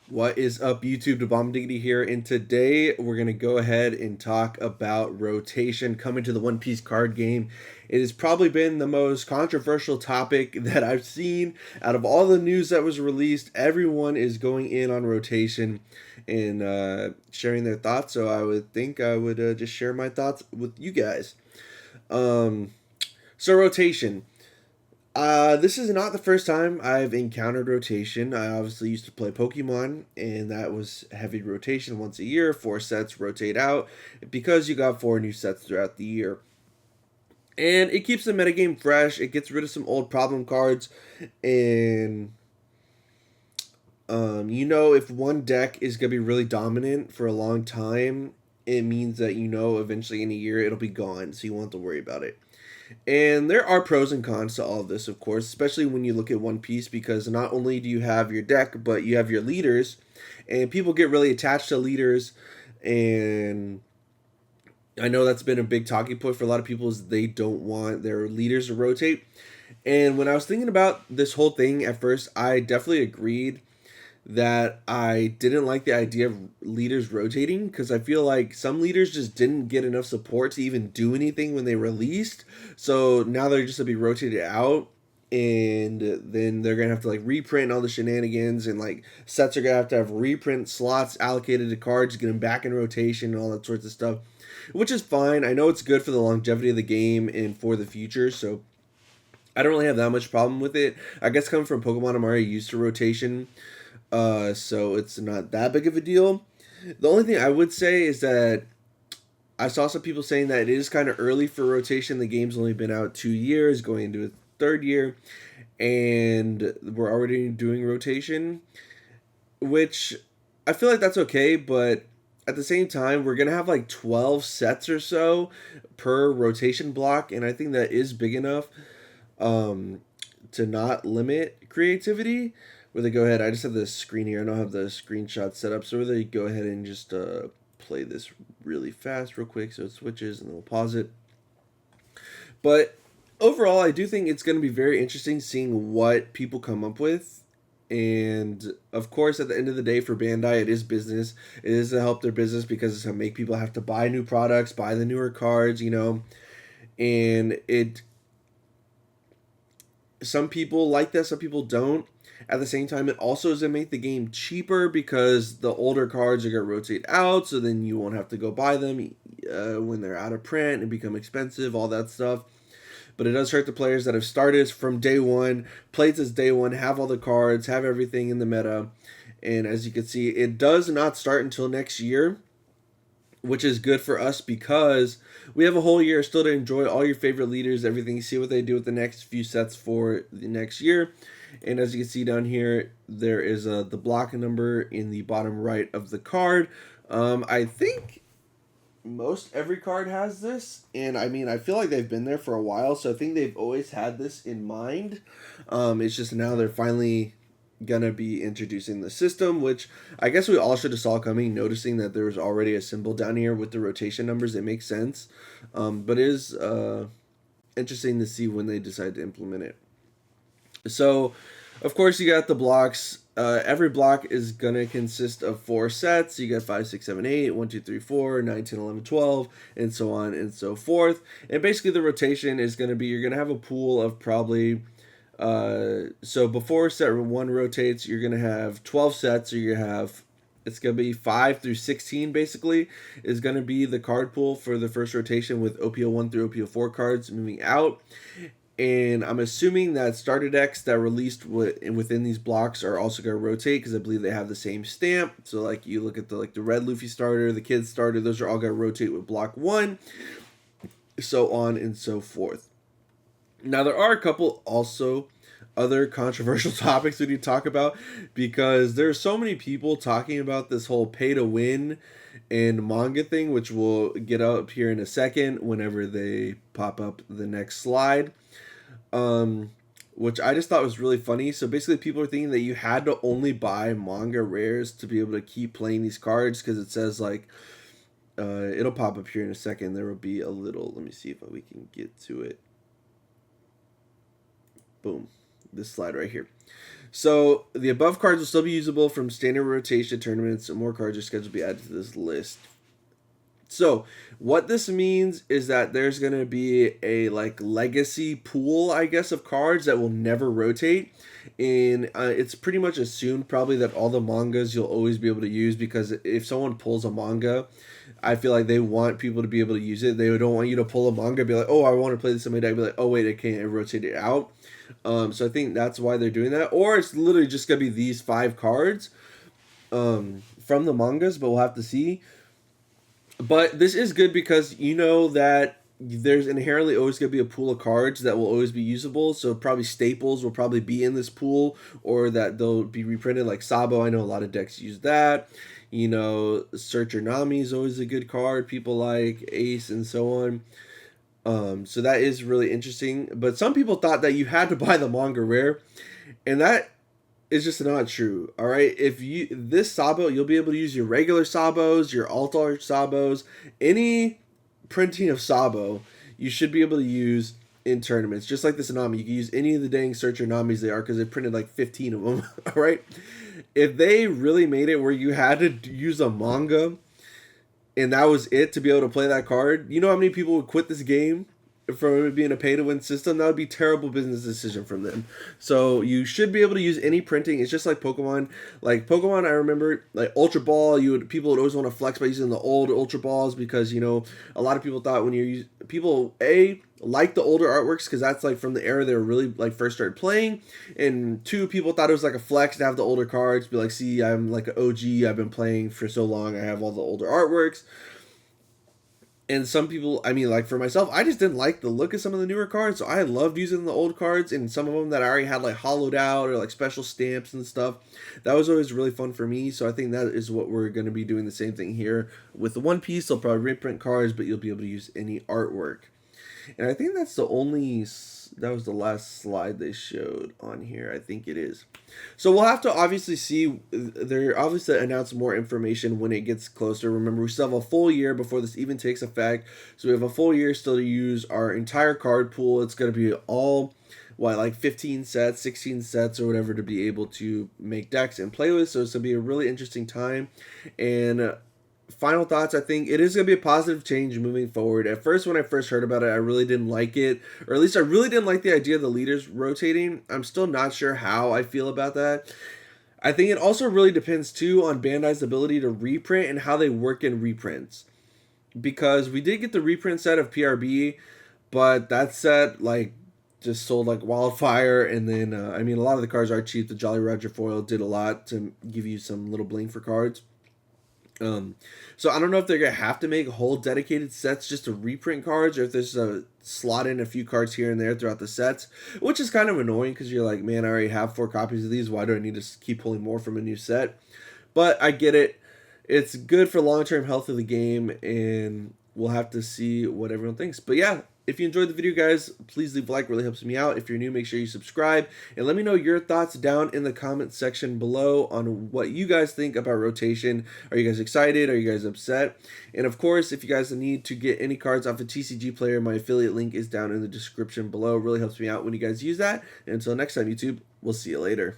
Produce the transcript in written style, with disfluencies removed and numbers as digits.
What is up, YouTube? The Bomb Diggity here, and today we're going to go ahead and talk about rotation coming to the One Piece card game. It has probably been the most controversial topic that I've seen out of all the news that was released. Everyone is going in on rotation and sharing their thoughts, so I would think I would just share my thoughts with you guys. Um, so, rotation. This is not the first time I've encountered rotation. I obviously used to play Pokemon, and that was heavy rotation once a year. 4 sets rotate out because you got 4 new sets throughout the year. And it keeps the metagame fresh. It gets rid of some old problem cards. And, if one deck is going to be really dominant for a long time, it means that eventually in a year it'll be gone. So you won't have to worry about it. And there are pros and cons to all of this, of course, especially when you look at One Piece, because not only do you have your deck, but you have your leaders, and people get really attached to leaders. And I know that's been a big talking point for a lot of people is they don't want their leaders to rotate. And when I was thinking about this whole thing at first, I definitely agreed that I didn't like the idea of leaders rotating because I feel like some leaders just didn't get enough support to even do anything when they released. So now they're just gonna be rotated out, and then they're gonna have to like reprint all the shenanigans, and like sets are gonna have reprint slots allocated to cards, get them back in rotation and all that sorts of stuff, which is fine. I know it's good for the longevity of the game and for the future, so I don't really have that much problem with it. I guess coming from Pokemon, I'm already used to rotation, so it's not that big of a deal. The only thing I would say is that I saw some people saying that it is kind of early for rotation. The game's only been out 2 years, going into its third year, and we're already doing rotation, which I feel like that's okay, but at the same time, we're going to have like 12 sets or so per rotation block, and I think that is big enough um, to not limit creativity. Where they go ahead, I just have the screen here. I don't have the screenshot set up, so where they go ahead and just play this really fast, real quick, so it switches, and then we'll pause it. But overall, I do think it's going to be very interesting seeing what people come up with. And of course, at the end of the day, for Bandai, it is business. It is to help their business because it's to make people have to buy new products, buy the newer cards, and it some people like that, some people don't. At the same time, it also is going to make the game cheaper because the older cards are going to rotate out, so then you won't have to go buy them when they're out of print and become expensive, all that stuff. But it does hurt the players that have started from day one, played since day one, have all the cards, have everything in the meta. And as you can see, it does not start until next year, which is good for us because we have a whole year still to enjoy all your favorite leaders, everything, see what they do with the next few sets for the next year. And as you can see down here, there is the block number in the bottom right of the card. I think most every card has this, and I mean, I feel like they've been there for a while, so I think they've always had this in mind. It's just now they're finally gonna be introducing the system, which I guess we all should have saw coming, noticing that there was already a symbol down here with the rotation numbers. It makes sense, but it is interesting to see when they decide to implement it. So, of course, you got the blocks. Every block is going to consist of 4 sets. You got 5, 6, 7, 8, 1, 2, 3, 4, 9, 10, 11, 12, and so on and so forth. And basically, the rotation is going to be you're going to have a pool of probably. So before set 1 rotates, you're going to have 12 sets. So you're going to have. It's going to be 5 through 16, basically, is going to be the card pool for the first rotation with OPO 1 through OPO 4 cards moving out. And I'm assuming that starter decks that released within these blocks are also going to rotate because I believe they have the same stamp. So like you look at the red Luffy starter, the Kid starter, those are all going to rotate with block 1, so on and so forth. Now there are a couple also other controversial topics we need to talk about because there's so many people talking about this whole pay to win and manga thing, which we'll get up here in a second whenever they pop up the next slide. Which I just thought was really funny. So basically, people are thinking that you had to only buy manga rares to be able to keep playing these cards because it says like, it'll pop up here in a second. There will be a little. Let me see if we can get to it. Boom, this slide right here. So the above cards will still be usable from standard rotation tournaments, and more cards are scheduled to be added to this list. So what this means is that there's going to be a like legacy pool, I guess, of cards that will never rotate. And it's pretty much assumed probably that all the mangas you'll always be able to use, because if someone pulls a manga, I feel like they want people to be able to use it. They don't want you to pull a manga and be like, oh, I want to play this in my deck. Be like, oh, wait, I can't rotate it out. So I think that's why they're doing that. Or it's literally just going to be these 5 cards from the mangas, but we'll have to see. But this is good because you know that there's inherently always going to be a pool of cards that will always be usable. So probably staples will probably be in this pool, or that they'll be reprinted, like Sabo. I know a lot of decks use that. You know, Searcher Nami is always a good card. People like Ace and so on. So that is really interesting. But some people thought that you had to buy the manga rare, and that is just not true. All right, if you this Sabo, you'll be able to use your regular Sabos, your alt-art Sabos, any printing of Sabo, you should be able to use in tournaments. Just like this Nami, you can use any of the dang Searcher Namis they are, because they printed like 15 of them. All right, if they really made it where you had to use a manga and that was it to be able to play that card, you know how many people would quit this game from it being a pay-to-win system? That would be a terrible business decision from them. So you should be able to use any printing. It's just like Pokemon. Like Pokemon, I remember, like Ultra Ball, people would always want to flex by using the old Ultra Balls, because, you know, a lot of people thought when people like the older artworks, because that's like from the era they were really like first started playing, and 2, people thought it was like a flex to have the older cards, be like, see, I'm like an OG, I've been playing for so long, I have all the older artworks. And some people, I mean, like for myself, I just didn't like the look of some of the newer cards, so I loved using the old cards, and some of them that I already had like hollowed out or like special stamps and stuff. That was always really fun for me, so I think that is what we're going to be doing the same thing here. With the One Piece, they'll probably reprint cards, but you'll be able to use any artwork. And I think that's that was the last slide they showed on here. I think it is. So we'll have to obviously see. They're obviously announce more information when it gets closer. Remember, we still have a full year before this even takes effect. So we have a full year still to use our entire card pool. It's going to be all, like 15 sets, 16 sets or whatever, to be able to make decks and play with. So it's going to be a really interesting time. And final thoughts, I think it is going to be a positive change moving forward. At first, when I first heard about it, I really didn't like it, or at least I really didn't like the idea of the leaders rotating. I'm still not sure how I feel about that. I think it also really depends too on Bandai's ability to reprint and how they work in reprints, because we did get the reprint set of PRB, but that set like just sold like wildfire. And then I mean, a lot of the cards are cheap. The Jolly Roger foil did a lot to give you some little bling for cards. So I don't know if they're gonna have to make whole dedicated sets just to reprint cards, or if there's a slot in a few cards here and there throughout the sets, which is kind of annoying, because you're like, man, I already have 4 copies of these. Why do I need to keep pulling more from a new set? But I get it. It's good for long-term health of the game, and we'll have to see what everyone thinks. But yeah, if you enjoyed the video, guys, please leave a like. Really helps me out. If you're new, make sure you subscribe, and let me know your thoughts down in the comment section below on what you guys think about rotation. Are you guys excited? Are you guys upset? And of course, if you guys need to get any cards off of TCG Player, my affiliate link is down in the description below. It really helps me out when you guys use that. And until next time, YouTube, we'll see you later.